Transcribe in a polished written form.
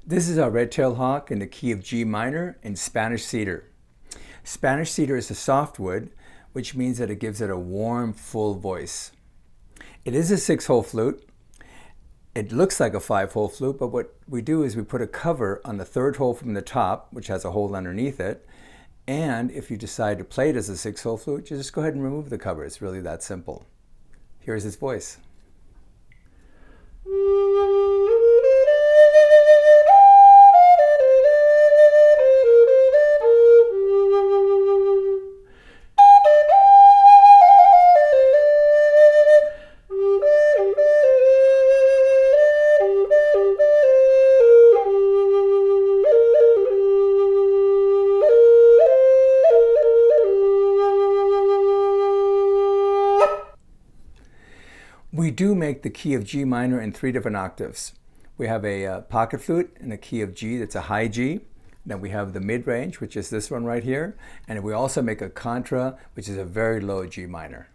This is our red-tailed hawk in the key of G minor in Spanish Cedar. Spanish Cedar is a softwood, which means that it gives it a warm, full voice. It is a 6-hole flute. It looks like a 5-hole flute, but what we do is we put a cover on the 3rd hole from the top, which has a hole underneath it. And if you decide to play it as a 6-hole flute, you just go ahead and remove the cover. It's really that simple. Here's its voice. We do make the key of G minor in 3 different octaves. We have a pocket flute in the key of G that's a high G. Then we have the mid-range, which is this one right here. And we also make a contra, which is a very low G minor.